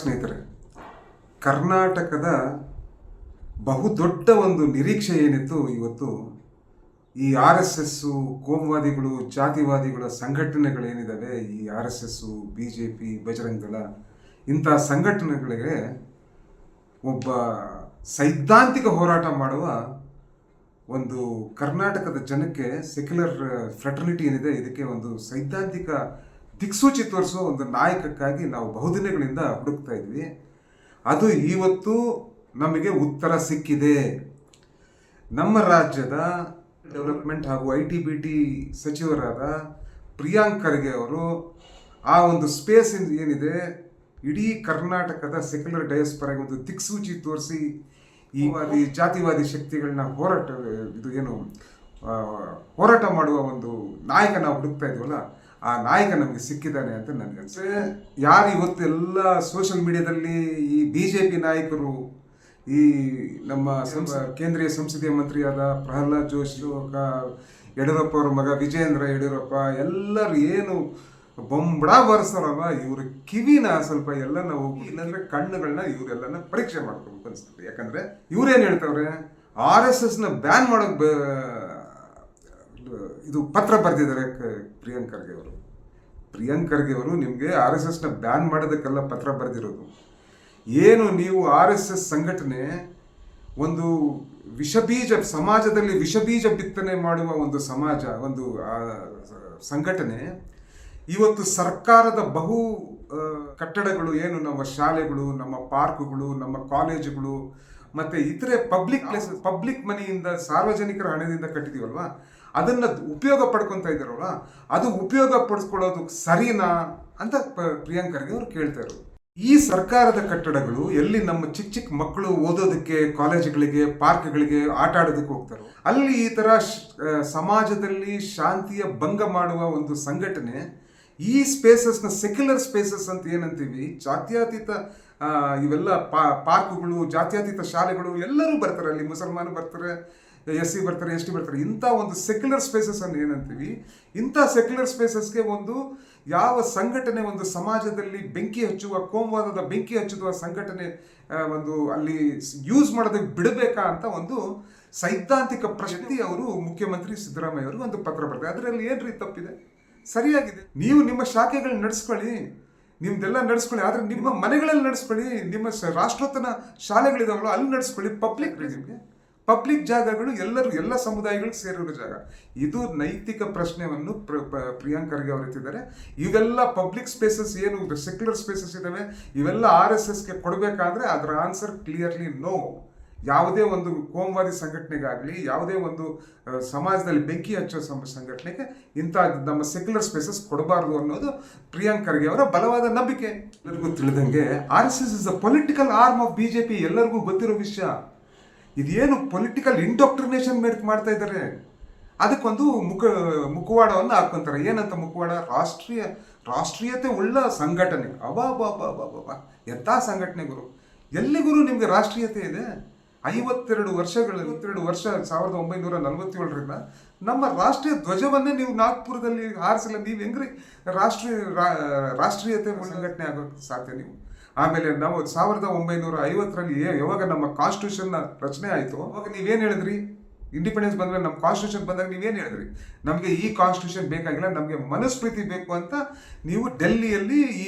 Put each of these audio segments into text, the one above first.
ಸ್ನೇಹಿತರೆ, ಕರ್ನಾಟಕದ ಬಹುದೊಡ್ಡ ಒಂದು ನಿರೀಕ್ಷೆ ಏನಿತ್ತು ಇವತ್ತು ಈ ಆರ್ ಎಸ್ ಎಸ್ಸು, ಕೋಮುವಾದಿಗಳು, ಜಾತಿವಾದಿಗಳ ಸಂಘಟನೆಗಳೇನಿದ್ದಾವೆ, ಈ R S S, B J P, Bajrang Dal ಇಂಥ ಸಂಘಟನೆಗಳಿಗೆ ಒಬ್ಬ ಸೈದ್ಧಾಂತಿಕ ಹೋರಾಟ ಮಾಡುವ ಒಂದು ಕರ್ನಾಟಕದ ಜನಕ್ಕೆ ಸೆಕ್ಯುಲರ್ ಫ್ರೆಟರ್ನಿಟಿ ಏನಿದೆ, ಇದಕ್ಕೆ ಒಂದು ಸೈದ್ಧಾಂತಿಕ ದಿಕ್ಸೂಚಿ ತೋರಿಸುವ ಒಂದು ನಾಯಕಕ್ಕಾಗಿ ನಾವು ಬಹುದಿನಗಳಿಂದ ಹುಡುಕ್ತಾ ಇದ್ವಿ. ಅದು ಇವತ್ತು ನಮಗೆ ಉತ್ತರ ಸಿಕ್ಕಿದೆ. ನಮ್ಮ ರಾಜ್ಯದ ಡೆವಲಪ್ಮೆಂಟ್ ಹಾಗೂ ITBT ಸಚಿವರಾದ ಪ್ರಿಯಾಂಕ್ ಖರ್ಗೆ ಅವರು ಆ ಒಂದು ಸ್ಪೇಸ್ ಏನಿದೆ, ಇಡೀ ಕರ್ನಾಟಕದ ಸೆಕ್ಯುಲರ್ ಡಯಾಸ್ಪರಾಗೆ ಒಂದು ದಿಕ್ಸೂಚಿ ತೋರಿಸಿ ಈ ಜಾತಿವಾದಿ ಶಕ್ತಿಗಳನ್ನ ಹೋರಾಟ ಮಾಡುವ ಒಂದು ನಾಯಕ ನಾವು ಹುಡುಕ್ತಾ ಇದ್ವಲ್ಲ, ಆ ನಾಯಕ ನಮಗೆ ಸಿಕ್ಕಿದ್ದಾನೆ ಅಂತ ನನಗನ್ಸುತ್ತೆ. ಯಾರು ಇವತ್ತು ಎಲ್ಲ ಸೋಷಿಯಲ್ ಮೀಡಿಯಾದಲ್ಲಿ ಈ BJP ನಾಯಕರು, ಈ ನಮ್ಮ ಕೇಂದ್ರೀಯ ಸಂಸದೀಯ ಮಂತ್ರಿಯಾದ ಪ್ರಹ್ಲಾದ್ ಜೋಶಿ, ಯಡಿಯೂರಪ್ಪ ಅವ್ರ ಮಗ ವಿಜೇಂದ್ರ ಯಡಿಯೂರಪ್ಪ ಎಲ್ಲರೂ ಏನು ಬೊಂಬಡ ಬರ್ಸ್ತಾರಲ್ಲ, ಇವ್ರ ಕಿವಿನ ಸ್ವಲ್ಪ ಎಲ್ಲ ನಾವು ಇಲ್ಲಾಂದ್ರೆ ಕಣ್ಣುಗಳನ್ನ ಇವರೆಲ್ಲನ ಪರೀಕ್ಷೆ ಮಾಡ್ಕೋಬೇಕು ಅನ್ಸುತ್ತೆ. ಯಾಕಂದ್ರೆ ಇವ್ರೇನು ಹೇಳ್ತಾವ್ರೆ, RSSನ ಬ್ಯಾನ್ ಮಾಡೋಕೆ ಇದು ಪತ್ರ ಬರೆದಿದ್ದಾರೆ ಪ್ರಿಯಾಂಕ್ ಖರ್ಗೆ ಅವರು. ಪ್ರಿಯಾಂಕ್ ಖರ್ಗೆ ಅವರು ನಿಮಗೆ RSSನ ಬ್ಯಾನ್ ಮಾಡೋದಕ್ಕೆಲ್ಲ ಪತ್ರ ಬರೆದಿರೋದು. ಏನು ನೀವು RSS ಸಂಘಟನೆ ಒಂದು ಸಮಾಜದಲ್ಲಿ ವಿಷಬೀಜ ಬಿತ್ತನೆ ಮಾಡುವ ಒಂದು ಒಂದು ಸಂಘಟನೆ ಇವತ್ತು ಸರ್ಕಾರದ ಕಟ್ಟಡಗಳು ಏನು, ನಮ್ಮ ಶಾಲೆಗಳು, ನಮ್ಮ ಪಾರ್ಕ್ಗಳು, ನಮ್ಮ ಕಾಲೇಜುಗಳು ಮತ್ತೆ ಇತರೆ ಪಬ್ಲಿಕ್ ಮನಿಯಿಂದ, ಸಾರ್ವಜನಿಕರ ಹಣದಿಂದ ಕಟ್ಟಿದೀವಲ್ವಾ, ಅದನ್ನ ಉಪಯೋಗ ಪಡ್ಕೊತಾ ಇದ್ದಾರಲ್ವ, ಅದು ಉಪಯೋಗ ಪಡಿಸ್ಕೊಳ್ಳೋದು ಸರಿನಾ ಅಂತ ಪ್ರಿಯಾಂಕ್ ಖರ್ಗೆ ಅವರು ಕೇಳ್ತಾ ಇರೋದು. ಈ ಸರ್ಕಾರದ ಕಟ್ಟಡಗಳು ಎಲ್ಲಿ ನಮ್ಮ ಚಿಕ್ಕ ಮಕ್ಕಳು ಓದೋದಕ್ಕೆ, ಕಾಲೇಜುಗಳಿಗೆ, ಪಾರ್ಕ್ಗಳಿಗೆ ಆಟ ಆಡೋದಕ್ಕೆ ಹೋಗ್ತಾರೋ, ಅಲ್ಲಿ ಈ ತರ ಸಮಾಜದಲ್ಲಿ ಶಾಂತಿಯ ಭಂಗ ಮಾಡುವ ಒಂದು ಸಂಘಟನೆ ಈ ಸ್ಪೇಸಸ್ನ ಸೆಕ್ಯುಲರ್ ಸ್ಪೇಸಸ್ ಅಂತ ಏನಂತೀವಿ, ಜಾತ್ಯತೀತ ಇವೆಲ್ಲ ಪಾರ್ಕ್ಗಳು, ಜಾತ್ಯತೀತ ಶಾಲೆಗಳು, ಎಲ್ಲರೂ ಬರ್ತಾರೆ. ಅಲ್ಲಿ ಮುಸಲ್ಮಾನ ಬರ್ತಾರೆ, SC ಬರ್ತಾರೆ, ST ಬರ್ತಾರೆ. ಇಂಥ ಒಂದು ಸೆಕ್ಯುಲರ್ ಸ್ಪೇಸಸ್ ಅನ್ನು ಏನಂತೀವಿ, ಇಂಥ ಸೆಕ್ಯುಲರ್ ಸ್ಪೇಸಸ್ಗೆ ಒಂದು ಯಾವ ಸಂಘಟನೆ ಒಂದು ಸಮಾಜದಲ್ಲಿ ಬೆಂಕಿ ಹಚ್ಚುವ, ಕೋಮುವಾದದ ಬೆಂಕಿ ಹಚ್ಚುವ ಸಂಘಟನೆ ಒಂದು ಅಲ್ಲಿ ಯೂಸ್ ಮಾಡೋದಕ್ಕೆ ಬಿಡಬೇಕಾ ಅಂತ ಒಂದು ಸೈದ್ಧಾಂತಿಕ ಪ್ರಶ್ನೆ ಅವರು ಮುಖ್ಯಮಂತ್ರಿ ಸಿದ್ದರಾಮಯ್ಯ ಅವರು ಒಂದು ಪತ್ರ ಬರ್ತಾರೆ. ಅದರಲ್ಲಿ ಏನ್ರಿ ತಪ್ಪಿದೆ? ಸರಿಯಾಗಿದೆ. ನೀವು ನಿಮ್ಮ ಶಾಖೆಗಳನ್ನ ನಡೆಸ್ಕೊಳ್ಳಿ, ನಿಮ್ದೆಲ್ಲ ನಡೆಸ್ಕೊಳ್ಳಿ, ಆದ್ರೆ ನಿಮ್ಮ ಮನೆಗಳಲ್ಲಿ ನಡೆಸ್ಕೊಳ್ಳಿ. ನಿಮ್ಮ ರಾಷ್ಟ್ರೋತ್ತನ ಶಾಲೆಗಳಿದಾವಲ್ಲ, ಅಲ್ಲಿ ನಡೆಸ್ಕೊಳ್ಳಿ. ಪಬ್ಲಿಕ್ ಜಾಗಗಳು ಎಲ್ಲ ಸಮುದಾಯಗಳಿಗೆ ಸೇರಿರೋ ಜಾಗ. ಇದು ನೈತಿಕ ಪ್ರಶ್ನೆಯನ್ನು ಪ್ರಿಯಾಂಕ್ ಖರ್ಗೆ ಅವರು ಎತ್ತಿದ್ದಾರೆ. ಇವೆಲ್ಲ ಪಬ್ಲಿಕ್ ಸ್ಪೇಸಸ್ ಏನು ಸೆಕ್ಯುಲರ್ ಸ್ಪೇಸಸ್ ಇದಾವೆ, ಇವೆಲ್ಲ RSSಗೆ ಕೊಡಬೇಕಾದ್ರೆ ಅದರ ಆನ್ಸರ್ ಕ್ಲಿಯರ್ಲಿ ನೋ. ಯಾವುದೇ ಒಂದು ಕೋಮುವಾದಿ ಸಂಘಟನೆಗಾಗಲಿ, ಯಾವುದೇ ಒಂದು ಸಮಾಜದಲ್ಲಿ ಬೆಂಕಿ ಹಚ್ಚೋ ಸಂಘಟನೆಗೆ ಇಂಥ ನಮ್ಮ ಸೆಕ್ಯುಲರ್ ಸ್ಪೇಸಸ್ ಕೊಡಬಾರ್ದು ಅನ್ನೋದು ಪ್ರಿಯಾಂಕ್ ಖರ್ಗೆ ಅವರ ಬಲವಾದ ನಂಬಿಕೆ. ಎಲ್ಲರಿಗೂ ತಿಳಿದಂಗೆ RSS is a political arm of BJP. ಎಲ್ಲರಿಗೂ ಗೊತ್ತಿರೋ ವಿಷಯ. ಇದೇನು ಪೊಲಿಟಿಕಲ್ ಇಂಡಾಕ್ಟ್ರಿನೇಷನ್ ಮಾಡ್ತಾ ಇದ್ದಾರೆ, ಅದಕ್ಕೊಂದು ಮುಖವಾಡವನ್ನು ಹಾಕೊಂತಾರೆ. ಏನಂತ ಮುಖವಾಡ? ರಾಷ್ಟ್ರೀಯತೆ ಉಳ್ಳ ಸಂಘಟನೆ. ಅಬಾಬಾಬಾಬಾಬಾ, ಎಂಥ ಸಂಘಟನೆ ಗುರು! ಎಲ್ಲಿ ಗುರು ನಿಮ್ಗೆ ರಾಷ್ಟ್ರೀಯತೆ ಇದೆ? 52 ವರ್ಷ 1947ರಿಂದ ನಮ್ಮ ರಾಷ್ಟ್ರೀಯ ಧ್ವಜವನ್ನೇ ನೀವು ನಾಗ್ಪುರದಲ್ಲಿ ಹಾರಿಸಲ್ಲ. ನೀವು ಹೆಂಗ್ರಿ ರಾಷ್ಟ್ರೀಯತೆ ಸಂಘಟನೆ ಆಗೋಕ್ಕೆ ಸಾಧ್ಯ? ನೀವು ಆಮೇಲೆ ನಾವು 1950ರಲ್ಲಿ ಯಾವಾಗ ನಮ್ಮ ಕಾನ್ಸ್ಟಿಟ್ಯೂಷನ್ ರಚನೆ ಆಯಿತು, ಅವಾಗ ನೀವೇನು ಹೇಳಿದ್ರಿ? ಇಂಡಿಪೆಂಡೆನ್ಸ್ ಬಂದ್ಮೇಲೆ ನಮ್ಮ ಕಾನ್ಸ್ಟಿಟ್ಯೂಷನ್ ಬಂದಾಗ ನೀವೇನು ಹೇಳಿದ್ರಿ? ನಮಗೆ ಈ ಕಾನ್ಸ್ಟಿಟ್ಯೂಷನ್ ಬೇಕಾಗಿಲ್ಲ, ನಮಗೆ ಮನುಸ್ಮೃತಿ ಬೇಕು ಅಂತ ನೀವು ಡೆಲ್ಲಿಯಲ್ಲಿ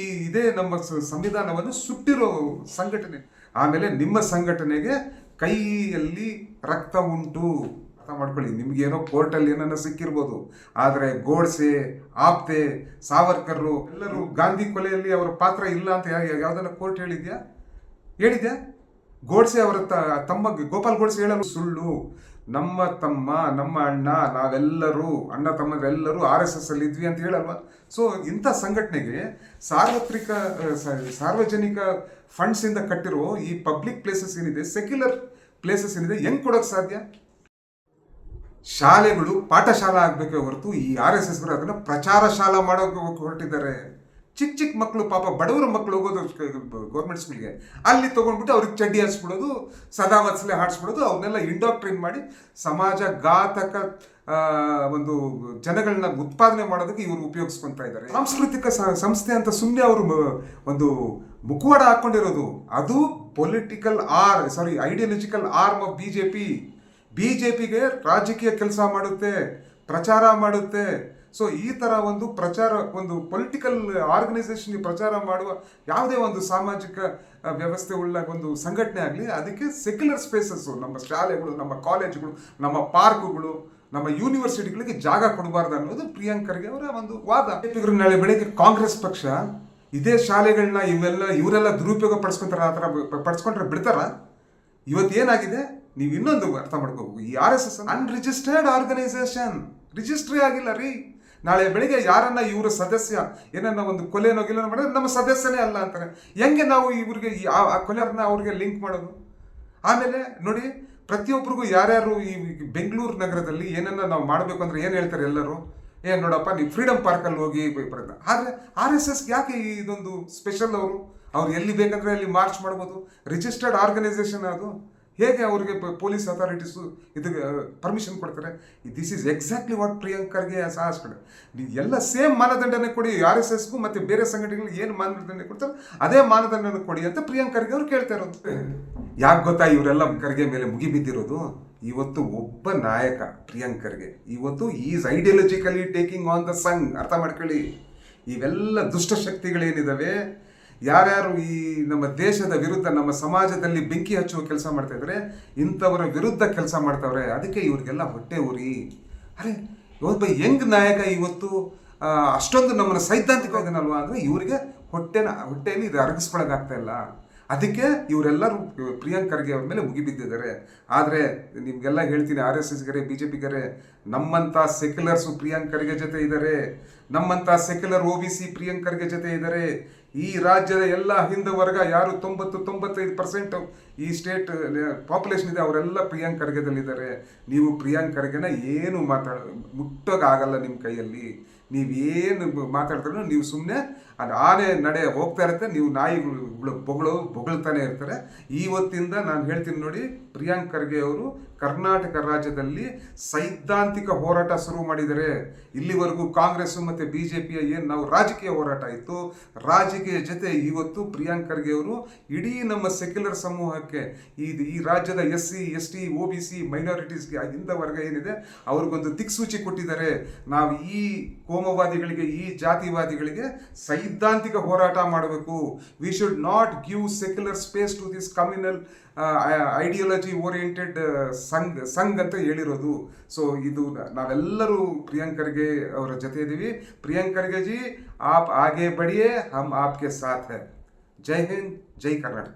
ಇದೇ ನಮ್ಮ ಸಂವಿಧಾನವನ್ನು ಸುಟ್ಟಿರೋ ಸಂಘಟನೆ. ಆಮೇಲೆ ನಿಮ್ಮ ಸಂಘಟನೆಗೆ ಕೈಯಲ್ಲಿ ರಕ್ತ ಉಂಟು, ಅರ್ಥ ಮಾಡ್ಕೊಳ್ಳಿ. ನಿಮ್ಗೇನೋ ಕೋರ್ಟಲ್ಲಿ ಏನನ್ನ ಸಿಕ್ಕಿರ್ಬೋದು, ಆದರೆ ಗೋಡ್ಸೆ, ಆಪ್ತೆ, ಸಾವರ್ಕರ್ ಎಲ್ಲರೂ ಗಾಂಧಿ ಕೊಲೆಯಲ್ಲಿ ಅವರ ಪಾತ್ರ ಇಲ್ಲ ಅಂತ ಯಾವ್ದನ್ನ ಕೋರ್ಟ್ ಹೇಳಿದ್ಯಾ? ಗೋಡ್ಸೆ ಅವರ ತಮ್ಮ ಗೋಪಾಲ್ ಗೋಡ್ಸೆ ಹೇಳಲು ಸುಳ್ಳು. ನಮ್ಮ ತಮ್ಮ, ನಮ್ಮ ಅಣ್ಣ, ನಾವೆಲ್ಲರೂ ಅಣ್ಣ ತಮ್ಮರೆಲ್ಲರೂ RSS ಅಲ್ಲಿ ಇದ್ವಿ ಅಂತ ಹೇಳಲ್ವಾ? ಸೊ ಇಂಥ ಸಂಘಟನೆಗೆ ಸಾರ್ವಜನಿಕ ಫಂಡ್ಸ್ ಇಂದ ಕಟ್ಟಿರೋ ಈ ಪಬ್ಲಿಕ್ ಪ್ಲೇಸಸ್ ಏನಿದೆ, ಸೆಕ್ಯುಲರ್ ಪ್ಲೇಸಸ್ ಏನಿದೆ, ಹೆಂಗ್ ಕೊಡೋಕೆ ಸಾಧ್ಯ? ಶಾಲೆಗಳು ಪಾಠಶಾಲಾ ಆಗಬೇಕೇ ಹೊರತು ಈ RSSಗಳು ಅದನ್ನ ಪ್ರಚಾರ ಶಾಲಾ ಮಾಡೋಕೆ ಹೊರಟಿದ್ದಾರೆ. ಚಿಕ್ಕ ಮಕ್ಕಳು, ಪಾಪ ಬಡವರ ಮಕ್ಕಳು ಹೋಗೋದು ಗೌರ್ಮೆಂಟ್ ಸ್ಕೂಲ್ಗೆ, ಅಲ್ಲಿ ತೊಗೊಂಡ್ಬಿಟ್ಟು ಅವ್ರಿಗೆ ಚಡ್ಡಿ ಹಾರಿಸ್ಬಿಡೋದು, ಸದಾ ವತ್ಸಲೆ ಹಾಡಿಸ್ಬಿಡೋದು, ಅವನ್ನೆಲ್ಲ ಇಂಡಾಕ್ಟ್ರಿನ್ ಮಾಡಿ ಸಮಾಜ ಘಾತಕ ಒಂದು ಜನಗಳನ್ನ ಉತ್ಪಾದನೆ ಮಾಡೋದಕ್ಕೆ ಇವರು ಉಪಯೋಗಿಸ್ಕೊತಾ ಇದ್ದಾರೆ. ಸಾಂಸ್ಕೃತಿಕ ಸಂಸ್ಥೆ ಅಂತ ಸುಮ್ಮನೆ ಅವರು ಒಂದು ಮುಖವಾಡ ಹಾಕೊಂಡಿರೋದು, ಅದು ಐಡಿಯಾಲಜಿಕಲ್ ಆರ್ಮ್ ಆಫ್ ಬಿಜೆಪಿಗೆ ರಾಜಕೀಯ ಕೆಲಸ ಮಾಡುತ್ತೆ, ಪ್ರಚಾರ ಮಾಡುತ್ತೆ. ಸೊ ಈ ಥರ ಒಂದು ಒಂದು ಪೊಲಿಟಿಕಲ್ ಆರ್ಗನೈಸೇಷನ್ ಪ್ರಚಾರ ಮಾಡುವ ಯಾವುದೇ ಒಂದು ಸಾಮಾಜಿಕ ವ್ಯವಸ್ಥೆ ಉಳ್ಳ ಒಂದು ಸಂಘಟನೆ ಆಗಲಿ, ಅದಕ್ಕೆ ಸೆಕ್ಯುಲರ್ ಸ್ಪೇಸಸ್ಸು, ನಮ್ಮ ಶಾಲೆಗಳು, ನಮ್ಮ ಕಾಲೇಜುಗಳು, ನಮ್ಮ ಪಾರ್ಕುಗಳು, ನಮ್ಮ ಯೂನಿವರ್ಸಿಟಿಗಳಿಗೆ ಜಾಗ ಕೊಡಬಾರ್ದು ಅನ್ನೋದು ಪ್ರಿಯಾಂಕ್ ಖರ್ಗೆ ಅವರ ಒಂದು ವಾದ. ನಾಳೆ ಬೆಳಗ್ಗೆ ಕಾಂಗ್ರೆಸ್ ಪಕ್ಷ ಇದೇ ಶಾಲೆಗಳನ್ನ ಇವರೆಲ್ಲ ದುರುಪಯೋಗ ಪಡಿಸ್ಕೊಂತಾರೆ, ಆ ಥರ ಪಡಿಸ್ಕೊಂಡ್ರೆ ಬಿಡ್ತಾರ? ಇವತ್ತೇನಾಗಿದೆ ನೀವು ಇನ್ನೊಂದು ಅರ್ಥ ಮಾಡ್ಕೋಬೇಕು, ಈ RSS ಅನ್ರಿಜಿಸ್ಟರ್ಡ್ ಆರ್ಗನೈಸೇಷನ್, ರಿಜಿಸ್ಟ್ರಿ ಆಗಿಲ್ಲ ರೀ. ನಾಳೆ ಬೆಳಿಗ್ಗೆ ಯಾರನ್ನ ಇವರ ಸದಸ್ಯ ಏನನ್ನ ಒಂದು ಕೊಲೆನೋ ಗಿಲೆನೋ ಮಾಡಿದ್ರೆ ನಮ್ಮ ಸದಸ್ಯನೇ ಅಲ್ಲ ಅಂತಾರೆ. ಹೆಂಗೆ ನಾವು ಇವ್ರಿಗೆ ಆ ಕೊಲೆಯವ್ರನ್ನ ಅವ್ರಿಗೆ ಲಿಂಕ್ ಮಾಡೋದು? ಆಮೇಲೆ ನೋಡಿ, ಪ್ರತಿಯೊಬ್ಬರಿಗೂ ಯಾರ್ಯಾರು ಈ ಬೆಂಗಳೂರು ನಗರದಲ್ಲಿ ಏನನ್ನ ನಾವು ಮಾಡಬೇಕು ಅಂದ್ರೆ ಏನು ಹೇಳ್ತಾರೆ ಎಲ್ಲರೂ, ನೋಡಪ್ಪ ನೀವು ಫ್ರೀಡಮ್ ಪಾರ್ಕಲ್ಲಿ ಹೋಗಿ ಬರೋದು. ಆದರೆ RSSಗೆ ಯಾಕೆ ಇದೊಂದು ಸ್ಪೆಷಲ್? ಅವ್ರು ಎಲ್ಲಿ ಬೇಕಂದ್ರೆ ಅಲ್ಲಿ ಮಾರ್ಚ್ ಮಾಡ್ಬೋದು. ರಿಜಿಸ್ಟರ್ಡ್ ಆರ್ಗನೈಸೇಷನ್ ಅದು, ಹೇಗೆ ಅವ್ರಿಗೆ ಪೊಲೀಸ್ ಅಥಾರಿಟೀಸು ಇದಕ್ಕೆ ಪರ್ಮಿಷನ್ ಕೊಡ್ತಾರೆ? This is exactly what Priyank Kharge ಸಾಹಸ್ಕಡೆ. ನೀವು ಎಲ್ಲ ಸೇಮ್ ಮಾನದಂಡನೆ ಕೊಡಿ, RSSಗೂ ಮತ್ತು ಬೇರೆ ಸಂಘಟನೆಗಳು ಏನು ಮಾನದಂಡ ಕೊಡ್ತಾರೆ ಅದೇ ಮಾನದಂಡನ ಕೊಡಿ ಅಂತ ಪ್ರಿಯಾಂಕ್ ಖರ್ಗೆ ಅವ್ರು ಕೇಳ್ತಾ ಇರೋದು. ಯಾಕೆ ಗೊತ್ತಾ ಇವರೆಲ್ಲ ಖರ್ಗೆ ಮೇಲೆ ಮುಗಿಬಿದ್ದಿರೋದು? ಇವತ್ತು ಒಬ್ಬ ನಾಯಕ ಪ್ರಿಯಾಂಕ್ ಖರ್ಗೆ ಇವತ್ತು is ideologically taking on the Sangh. ಅರ್ಥ ಮಾಡ್ಕೊಳ್ಳಿ, ಇವೆಲ್ಲ ದುಷ್ಟಶಕ್ತಿಗಳೇನಿದಾವೆ, ಯಾರ್ಯಾರು ಈ ನಮ್ಮ ದೇಶದ ವಿರುದ್ಧ, ನಮ್ಮ ಸಮಾಜದಲ್ಲಿ ಬೆಂಕಿ ಹಚ್ಚುವ ಕೆಲಸ ಮಾಡ್ತಾ ಇದ್ದಾರೆ, ಇಂಥವರ ವಿರುದ್ಧ ಕೆಲಸ ಮಾಡ್ತಾವ್ರೆ. ಅದಕ್ಕೆ ಇವ್ರಿಗೆಲ್ಲ ಹೊಟ್ಟೆ ಉರಿ. ಅರೆ, ಒಬ್ಬ ಯಂಗ್ ನಾಯಕ ಇವತ್ತು ಅಷ್ಟೊಂದು ನಮ್ಮನ್ನು ಸೈದ್ಧಾಂತಿಕ ಇದನ್ನಲ್ವಾ ಅಂದರೆ ಇವರಿಗೆ ಹೊಟ್ಟೆಯಲ್ಲಿ ಇದು ಅರಗಿಸ್ಕೊಳಕ್ಕಾಗ್ತಾ ಇಲ್ಲ. ಅದಕ್ಕೆ ಇವರೆಲ್ಲರೂ ಪ್ರಿಯಾಂಕ್ ಖರ್ಗೆ ಅವ್ರ ಮೇಲೆ ಮುಗಿಬಿದ್ದಿದ್ದಾರೆ. ಆದರೆ ನಿಮಗೆಲ್ಲ ಹೇಳ್ತೀನಿ, RSSಗರೆ BJPಗರೆ, ನಮ್ಮಂಥ ಸೆಕ್ಯುಲರ್ಸು ಪ್ರಿಯಾಂಕ್ ಖರ್ಗೆ ಜೊತೆ ಇದ್ದಾರೆ, ನಮ್ಮಂಥ ಸೆಕ್ಯುಲರ್ OBC ಪ್ರಿಯಾಂಕ್ ಖರ್ಗೆ ಜೊತೆ ಇದ್ದಾರೆ. ಈ ರಾಜ್ಯದ ಎಲ್ಲ ಹಿಂದೂ ವರ್ಗ ಯಾರು 90-95% ಈ ಸ್ಟೇಟ್ ಪಾಪ್ಯುಲೇಷನ್ ಇದೆ, ಅವರೆಲ್ಲ ಪ್ರಿಯಾಂಕ್ ಖರ್ಗೆದಲ್ಲಿದ್ದಾರೆ. ನೀವು ಪ್ರಿಯಾಂಕ್ ಖರ್ಗೆನ ಏನು ಮುಟ್ಟೋಕ್ಕಾಗಲ್ಲ ನಿಮ್ಮ ಕೈಯಲ್ಲಿ. ನೀವೇನು ಮಾತಾಡ್ತಾರೋ ನೀವು ಸುಮ್ಮನೆ ಅದು ಆನೆ ನಡೆ ಹೋಗ್ತಾ ಇರುತ್ತೆ, ನೀವು ನಾಯಿಗಳು ಬೊಗಳ್ತಾನೆ ಇರ್ತಾರೆ. ಇವತ್ತಿಂದ ನಾನು ಹೇಳ್ತೀನಿ ನೋಡಿ, ಪ್ರಿಯಾಂಕ್ ಖರ್ಗೆ ಅವರು ಕರ್ನಾಟಕ ರಾಜ್ಯದಲ್ಲಿ ಸೈದ್ಧಾಂತಿಕ ಹೋರಾಟ ಶುರು ಮಾಡಿದ್ದಾರೆ. ಇಲ್ಲಿವರೆಗೂ ಕಾಂಗ್ರೆಸ್ ಮತ್ತು BJPಯ ಏನು ನಾವು ರಾಜಕೀಯ ಹೋರಾಟ ಇತ್ತು, ರಾಜಕೀಯ ಜೊತೆ ಇವತ್ತು ಪ್ರಿಯಾಂಕ್ ಖರ್ಗೆ ಅವರು ಇಡೀ ನಮ್ಮ ಸೆಕ್ಯುಲರ್ ಸಮೂಹಕ್ಕೆ, ಈ ರಾಜ್ಯದ SC ST OBC ಮೈನಾರಿಟೀಸ್ಗೆ, ಹಿಂದ ವರ್ಗ ಏನಿದೆ ಅವ್ರಿಗೊಂದು ದಿಕ್ಸೂಚಿ ಕೊಟ್ಟಿದ್ದಾರೆ. ನಾವು ಈ ಕೋಮವಾದಿಗಳಿಗೆ, ಈ ಜಾತಿವಾದಿಗಳಿಗೆ ಸೈದ್ಧಾಂತಿಕ ಹೋರಾಟ ಮಾಡಬೇಕು. We should not give secular space to this communal ideology oriented Sangh ಅಂತ ಹೇಳಿರೋದು. ಸೊ ಇದು ನಾವೆಲ್ಲರೂ ಪ್ರಿಯಾಂಕ್ ಖರ್ಗೆ ಅವರ ಜೊತೆ ಇದ್ದೀವಿ. ಪ್ರಿಯಾಂಕ್ ಖರ್ಗೆ ಜಿ, ಆಪ್ ಆಗೆ ಬಢಿಯೇ, ಹಮ್ ಆಪ್ಕೆ ಸಾಥ್ ಹೈ. ಜೈ ಹಿಂದ್, ಜೈ ಕರ್ನಾಟಕ.